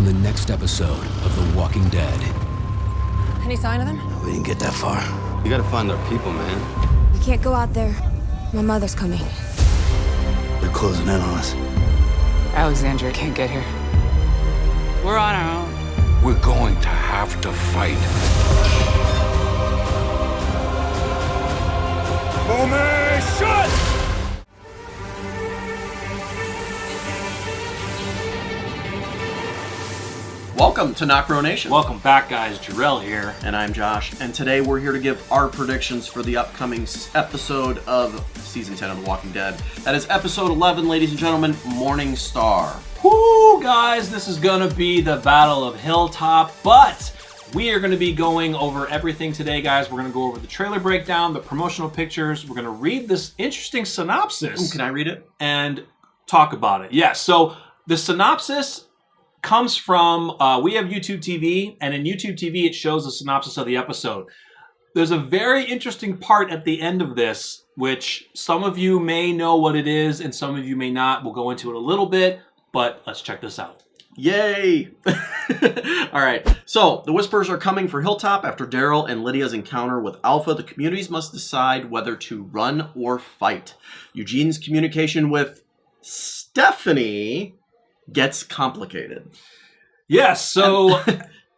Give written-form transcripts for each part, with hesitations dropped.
on the next episode of The Walking Dead. Any sign of them? We didn't get that far. You gotta find our people, man. We can't go out there. My mother's coming. They're closing in on us. Alexandria can't get here. We're on our own. We're going to have to fight. Formation! Welcome to NocBro Nation. Welcome back, guys. Jarrell here. And I'm Josh. And today we're here to give our predictions for the upcoming episode of Season 10 of The Walking Dead. That is episode 11, ladies and gentlemen, Morning Star. Whoo, guys, this is going to be the Battle of Hilltop, but we are going to be going over everything today, guys. We're going to go over the trailer breakdown, the promotional pictures. We're going to read this interesting synopsis. Ooh, can I read it? And talk about it. Yes, so the synopsis comes from, we have YouTube TV, and in YouTube TV it shows the synopsis of the episode. There's a very interesting part at the end of this, which some of you may know what it is, and some of you may not. We'll go into it a little bit, but let's check this out. Yay! All right, so the Whispers are coming for Hilltop after Daryl and Lydia's encounter with Alpha. The communities must decide whether to run or fight. Eugene's communication with Stephanie gets complicated. Yes, so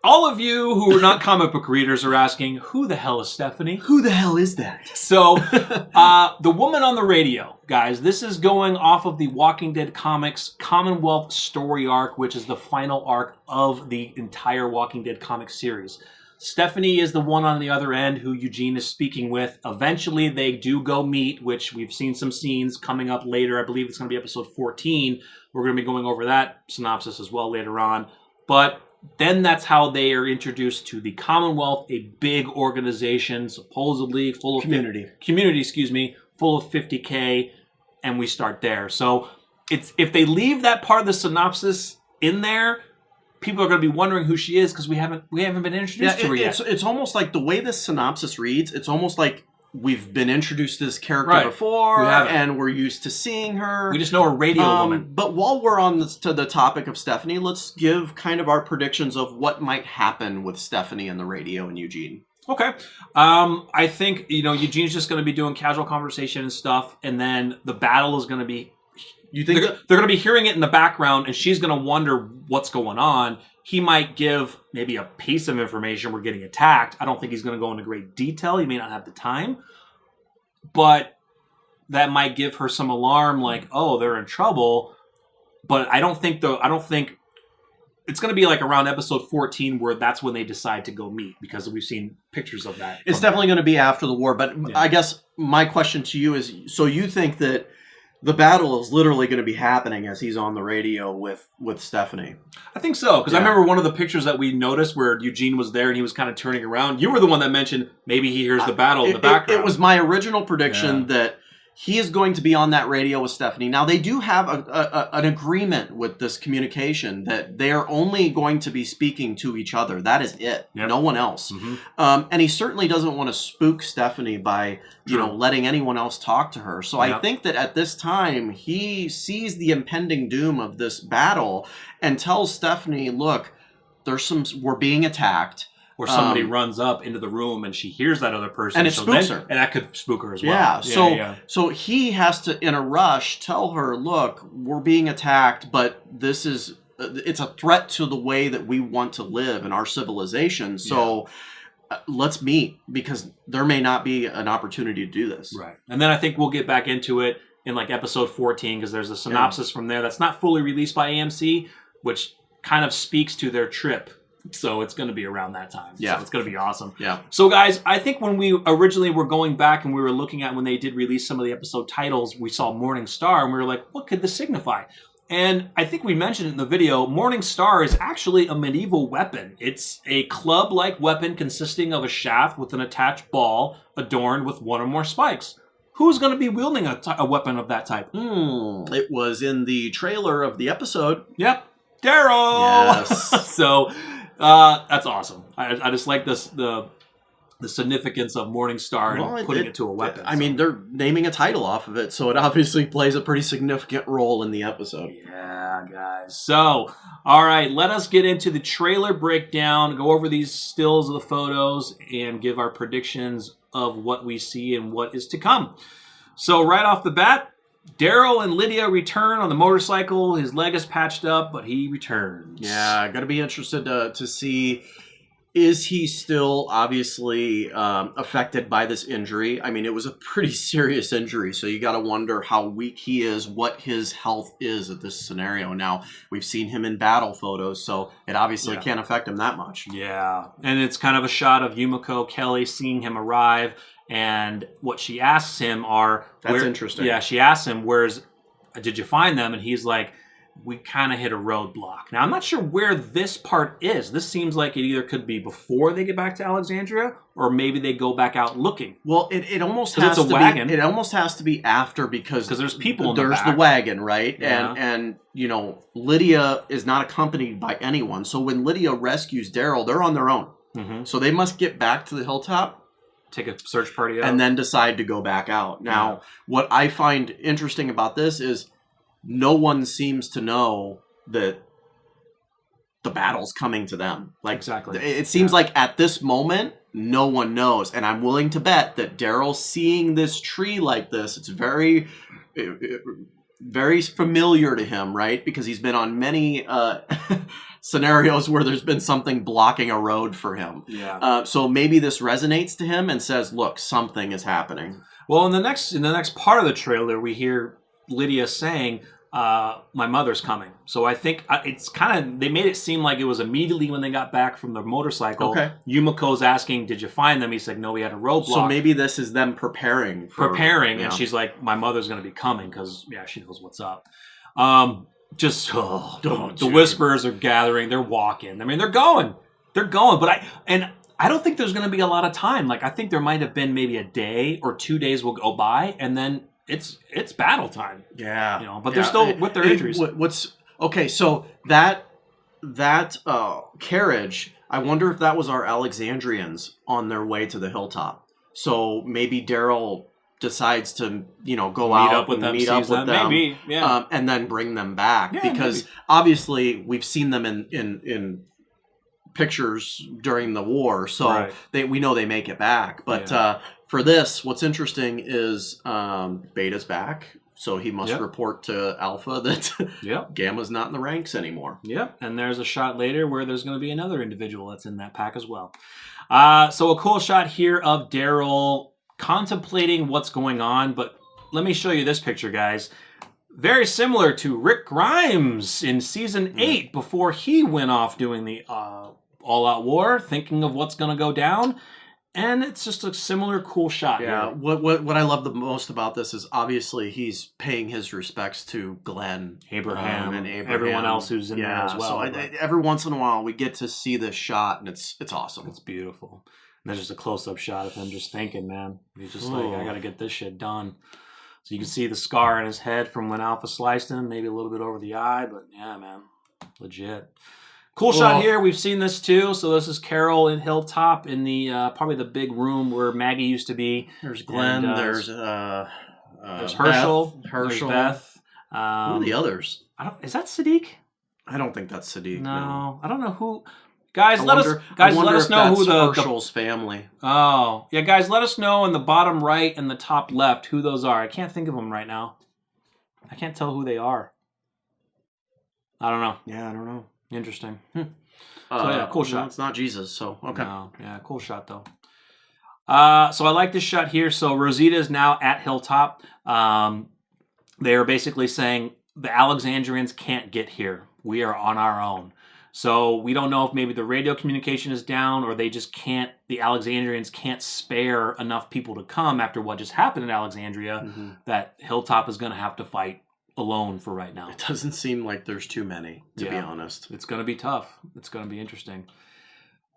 all of you who are not comic book readers are asking, who the hell is Stephanie? Who the hell is that? So, the woman on the radio, guys, this is going off of the Walking Dead comics Commonwealth story arc, which is the final arc of the entire Walking Dead comic series. Stephanie is the one on the other end who Eugene is speaking with. Eventually, they do go meet, which we've seen some scenes coming up later. I believe it's going to be episode 14. We're going to be going over that synopsis as well later on. But then that's how they are introduced to the Commonwealth, a big organization, supposedly full of community, full of 50K, and we start there. So it's if they leave that part of the synopsis in there, people are going to be wondering who she is because we haven't been introduced to her yet. It's almost like the way this synopsis reads, it's almost like we've been introduced to this character before, and we're used to seeing her. We just know her radio woman. But while we're on to the topic of Stephanie, let's give kind of our predictions of what might happen with Stephanie and the radio and Eugene. Okay. I think, Eugene's just going to be doing casual conversation and stuff, and then the battle is going to be... You think they're going to be hearing it in the background, and she's going to wonder what's going on. He might give maybe a piece of information. We're getting attacked. I don't think he's going to go into great detail. He may not have the time. But that might give her some alarm, like, oh, they're in trouble. But I don't think it's going to be like around episode 14 where that's when they decide to go meet, because we've seen pictures of that. It's definitely going to be after the war. But yeah. I guess my question to you is, so you think that the battle is literally going to be happening as he's on the radio with Stephanie? I think so, because I remember one of the pictures that we noticed where Eugene was there and he was kind of turning around. You were the one that mentioned maybe he hears the battle in the background. It was my original prediction that he is going to be on that radio with Stephanie. Now, they do have an agreement with this communication that they are only going to be speaking to each other. That is it. Yep. No one else. Mm-hmm. And he certainly doesn't want to spook Stephanie by letting anyone else talk to her. So I think that at this time, he sees the impending doom of this battle and tells Stephanie, look, we're being attacked. Or somebody runs up into the room and she hears that other person. And it spooks her. And that could spook her as well. So he has to, in a rush, tell her, look, we're being attacked, but it's a threat to the way that we want to live in our civilization. So let's meet, because there may not be an opportunity to do this. Right. And then I think we'll get back into it in like episode 14, because there's a synopsis from there that's not fully released by AMC, which kind of speaks to their trip. So it's going to be around that time. Yeah. So it's going to be awesome. Yeah. So guys, I think when we originally were going back and we were looking at when they did release some of the episode titles, we saw Morning Star and we were like, what could this signify? And I think we mentioned it in the video, Morning Star is actually a medieval weapon. It's a club-like weapon consisting of a shaft with an attached ball adorned with one or more spikes. Who's going to be wielding a weapon of that type? It was in the trailer of the episode. Yep. Daryl! Yes. So... that's awesome. I just like the the significance of Morningstar and putting it to a weapon. I mean, they're naming a title off of it, so it obviously plays a pretty significant role in the episode. Yeah, guys. So, all right, let us get into the trailer breakdown, go over these stills of the photos, and give our predictions of what we see and what is to come. So, right off the bat, Daryl and Lydia return on the motorcycle. His leg is patched up, but he returns. Yeah, going to be interested to see... Is he still obviously affected by this injury? I mean, it was a pretty serious injury, so you got to wonder how weak he is, what his health is at this scenario. Now, we've seen him in battle photos, so it obviously can't affect him that much. Yeah, and it's kind of a shot of Yumiko Kelly seeing him arrive, and what she asks him are... That's interesting. Yeah, she asks him, did you find them? And he's like, we kind of hit a roadblock. Now, I'm not sure where this part is. This seems like it either could be before they get back to Alexandria, or maybe they go back out looking. Well, it almost has to wagon. be. It almost has to be after because there's people in there's the back. The wagon, right? Yeah. And you know, Lydia is not accompanied by anyone. So when Lydia rescues Daryl, they're on their own. Mm-hmm. So they must get back to the hilltop, take a search party out, and then decide to go back out. Now, what I find interesting about this is no one seems to know that the battle's coming to them. Like, exactly. It seems like at this moment, no one knows. And I'm willing to bet that Daryl seeing this tree like this, it's very, very familiar to him, right? Because he's been on many scenarios where there's been something blocking a road for him. Yeah. So maybe this resonates to him and says, look, something is happening. Well, in the next part of the trailer, we hear Lydia saying, my mother's coming. So I think it's kind of, they made it seem like it was immediately when they got back from the motorcycle. Okay. Yumiko's asking, did you find them? He said, no, we had a roadblock. So maybe this is them preparing. And she's like, my mother's going to be coming because, she knows what's up. The whispers are gathering. They're walking. I mean, they're going. But I don't think there's going to be a lot of time. Like, I think there might have been maybe a day or 2 days will go by, and then it's battle time. Yeah. But they're still with their injuries. Okay, so that carriage, I wonder if that was our Alexandrians on their way to the hilltop. So maybe Daryl decides to, go out and meet up with them. Maybe, yeah. And then bring them back. Yeah, because maybe. Obviously we've seen them in pictures during the war, so we know they make it back. But for this, what's interesting is Beta's back, so he must report to Alpha that Gamma's not in the ranks anymore. Yep, and there's a shot later where there's going to be another individual that's in that pack as well. So a cool shot here of Daryl contemplating what's going on, but let me show you this picture, guys. Very similar to Rick Grimes in Season 8 before he went off doing the all-out war, thinking of what's going to go down. And it's just a similar cool shot. Yeah, here. What I love the most about this is obviously he's paying his respects to Glenn, Abraham, and everyone else who's in there as well. So every once in a while we get to see this shot, and it's awesome. It's beautiful. And there's just a close-up shot of him just thinking, man. He's just like, I got to get this shit done. So you can see the scar in his head from when Alpha sliced him, maybe a little bit over the eye, but yeah, man, legit. Cool shot here. We've seen this too. So this is Carol in Hilltop in the probably the big room where Maggie used to be. There's Glenn. And, there's Herschel. Beth, There's Beth. Who are the others? Is that Sadiq? I don't think that's Sadiq. No. I don't know who. Guys, let us know who the Herschel's family. Oh, yeah, guys, let us know in the bottom right and the top left who those are. I can't think of them right now. I can't tell who they are. I don't know. Yeah, I don't know. Interesting. So yeah, cool shot. It's not Jesus, so okay. No, yeah, cool shot though. So I like this shot here. So Rosita is now at Hilltop. They are basically saying the Alexandrians can't get here. We are on our own. So we don't know if maybe the radio communication is down or they just can't, the Alexandrians can't spare enough people to come after what just happened in Alexandria, that Hilltop is going to have to fight alone for right now. It doesn't seem like there's too many, to be honest. It's going to be tough. It's going to be interesting.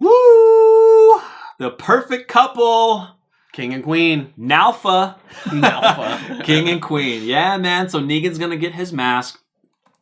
Woo! The perfect couple. King and Queen. Nalfa. Nalfa. King and Queen. Yeah, man. So Negan's going to get his mask.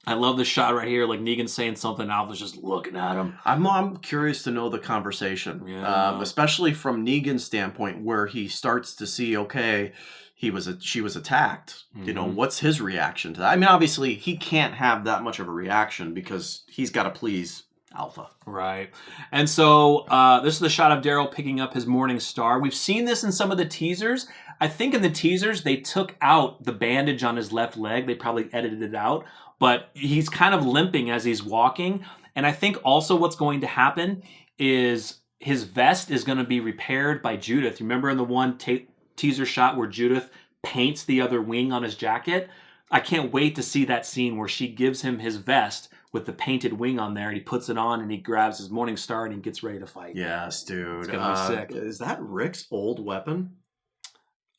I love the shot right here. Like Negan's saying something, Alpha's just looking at him. I'm curious to know the conversation, especially from Negan's standpoint, where he starts to see, okay, she was attacked. You know, what's his reaction to that? I mean, obviously, he can't have that much of a reaction because he's got to please Alpha. Right. And so this is the shot of Daryl picking up his Morning Star. We've seen this in some of the teasers. I think in the teasers, they took out the bandage on his left leg. They probably edited it out. But he's kind of limping as he's walking. And I think also what's going to happen is his vest is going to be repaired by Judith. Remember in the one teaser shot where Judith paints the other wing on his jacket? I can't wait to see that scene where she gives him his vest with the painted wing on there, and he puts it on, and he grabs his Morning Star, and he gets ready to fight. Yes, dude. It's going to be sick. Is that Rick's old weapon?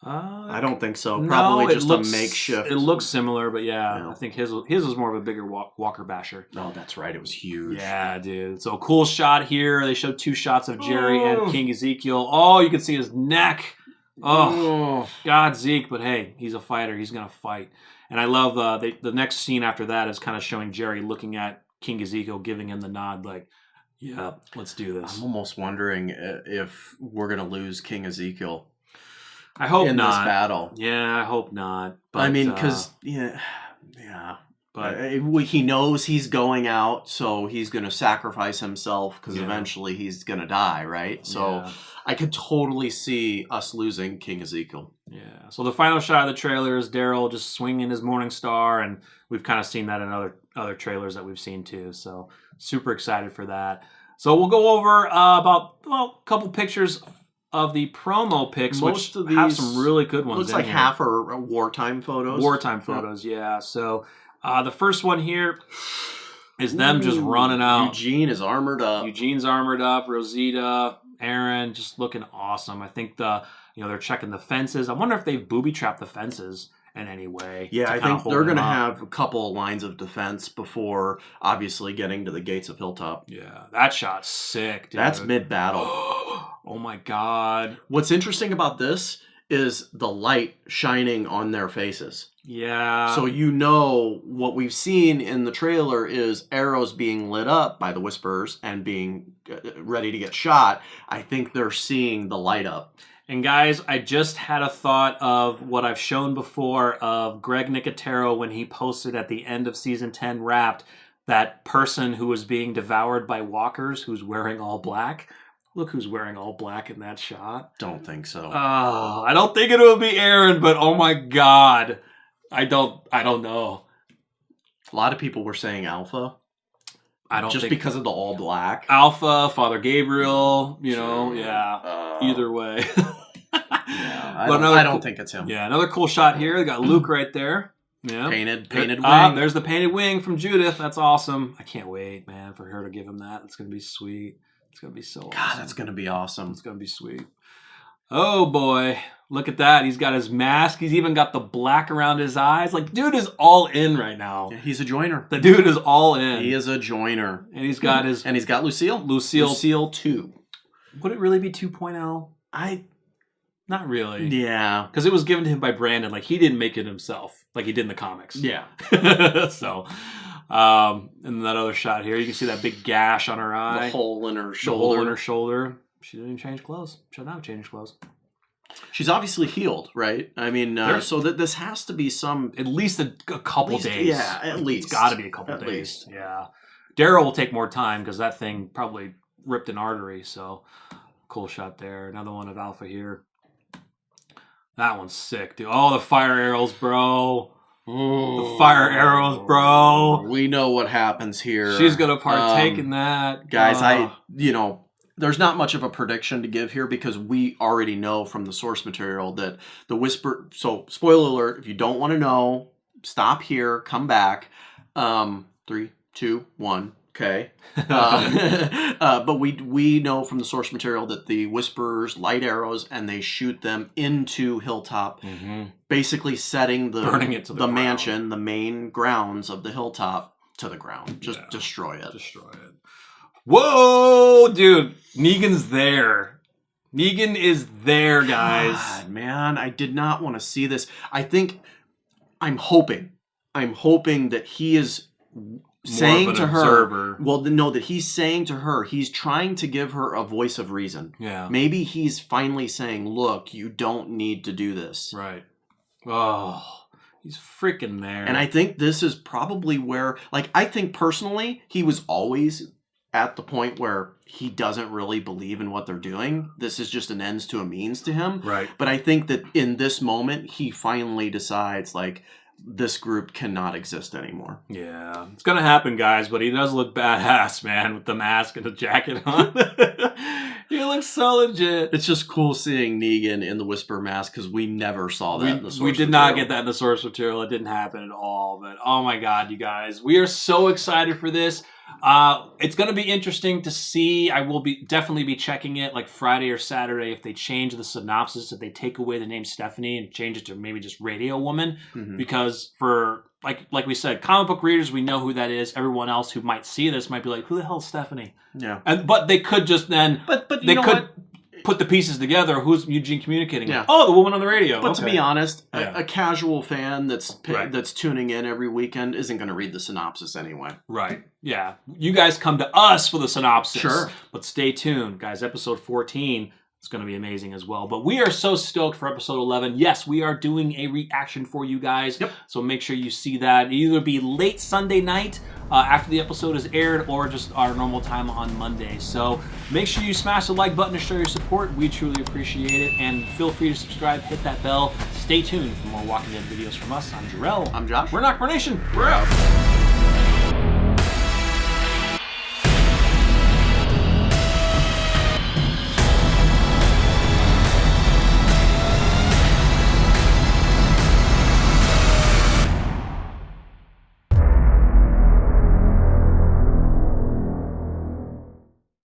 I don't think so. No, Probably just looks, a makeshift. It looks similar, but yeah, I think his was more of a bigger Walker Basher. Oh, that's right. It was huge. Yeah, dude. So cool shot here. They showed 2 shots of Jerry and King Ezekiel. Oh, you can see his neck. Oh, God, Zeke. But hey, he's a fighter. He's going to fight. And I love the next scene after that is kind of showing Jerry looking at King Ezekiel, giving him the nod like, yeah, let's do this. I'm almost wondering if we're going to lose King Ezekiel. I hope in not. this battle. Yeah, I hope not. But, I mean, because but he knows he's going out, so he's going to sacrifice himself because eventually he's going to die, right? So I could totally see us losing King Ezekiel. Yeah. So the final shot of the trailer is Daryl just swinging his Morning Star, and we've kind of seen that in other trailers that we've seen too. So super excited for that. So we'll go over about a couple pictures of the promo pics, which have some really good ones. Looks like half are wartime photos. Wartime photos, yeah. So the first one here is them just running out. Eugene is armored up. Eugene's armored up. Rosita, Aaron, just looking awesome. I think they're checking the fences. I wonder if they've booby-trapped the fences in any way. Yeah, I think they're going to have a couple lines of defense before obviously getting to the gates of Hilltop. Yeah, that shot's sick, dude. That's mid-battle. Oh my God. What's interesting about this is the light shining on their faces. Yeah. So you know what we've seen in the trailer is arrows being lit up by the Whisperers and being ready to get shot. I think they're seeing the light up. And guys, I just had a thought of what I've shown before of Greg Nicotero when he posted at the end of Season 10 Wrapped, that person who was being devoured by walkers who's wearing all black. Look who's wearing all black in that shot. Don't think so. I don't think it will be Aaron, but oh my God. I don't know. A lot of people were saying Alpha. I don't just think because of the all black. Alpha, Father Gabriel, either way. I don't think it's him. Yeah, another cool shot here. They got Luke right there. Yeah. Painted wing. There's the painted wing from Judith. That's awesome. I can't wait, man, for her to give him that. It's going to be sweet. It's going to be so awesome. God, that's going to be awesome. It's going to be sweet. Oh, boy. Look at that. He's got his mask. He's even got the black around his eyes. Like, dude is all in right now. Yeah, he's a joiner. The dude is all in. He is a joiner. And he's got his... And he's got Lucille. Lucille 2. Would it really be 2.0? Not really. Yeah. Because it was given to him by Brandon. Like, he didn't make it himself. Like he did in the comics. Yeah. So... and that other shot here, you can see that big gash on her eye. The hole in her shoulder. She didn't even change clothes. She didn't have changed clothes. She's obviously healed, right? I mean, so that this has to be at least a couple days. Yeah, at least. It's got to be a couple days. Least. Yeah. Daryl will take more time because that thing probably ripped an artery. So, cool shot there. Another one of Alpha here. That one's sick, dude. Oh, the fire arrows, bro. The fire arrows, bro. We know what happens here. She's going to partake in that. Guys, there's not much of a prediction to give here because we already know from the source material that the Whisper... So, spoiler alert, if you don't want to know, stop here, come back. 3, 2, 1, okay. But we know from the source material that the Whisperers light arrows and they shoot them into Hilltop, basically setting the mansion, the main grounds of the Hilltop to the ground. Just destroy it. Destroy it. Whoa, dude. Negan's there. Negan is there, guys. God, man, I did not want to see this. I'm hoping that he is saying of to an her, observer. well, no, that he's saying to her, he's trying to give her a voice of reason. Yeah. Maybe he's finally saying, look, you don't need to do this. Right. Oh, he's freaking there. And I think this is probably where, like, I think personally, he was always at the point where he doesn't really believe in what they're doing. This is just an ends to a means to him. Right. But I think that in this moment, he finally decides, like, this group cannot exist anymore. Yeah, it's gonna happen, guys. But he does look badass, man, with the mask and the jacket on. He looks so legit. It's just cool seeing Negan in the Whisper mask because we never saw that in the source We did not get that in the source material. It didn't happen at all. But oh my god, you guys, we are so excited for this. It's going to be interesting to see. I will definitely be checking it like Friday or Saturday if they change the synopsis, if they take away the name Stephanie and change it to maybe just Radio Woman. Mm-hmm. Because for like we said, comic book readers, we know who that is. Everyone else who might see this might be like, who the hell is Stephanie? Yeah. But they could just then but they you know could what? put the pieces together. Who's Eugene communicating with? Yeah. Oh, the woman on the radio. But to be honest, Yeah. a casual fan that's Right. that's tuning in every weekend isn't going to read the synopsis anyway. Right. Yeah. You guys come to us for the synopsis. Sure. But stay tuned, guys. Episode 14 is going to be amazing as well. But we are so stoked for episode 11. Yes, we are doing a reaction for you guys. Yep. So make sure you see that. It'll either be late Sunday night after the episode is aired or just our normal time on Monday. So make sure you smash the like button to show your support. We truly appreciate it. And feel free to subscribe, hit that bell. Stay tuned for more Walking Dead videos from us. I'm Jarrell. I'm Josh. We're NocBro Nation. We're out.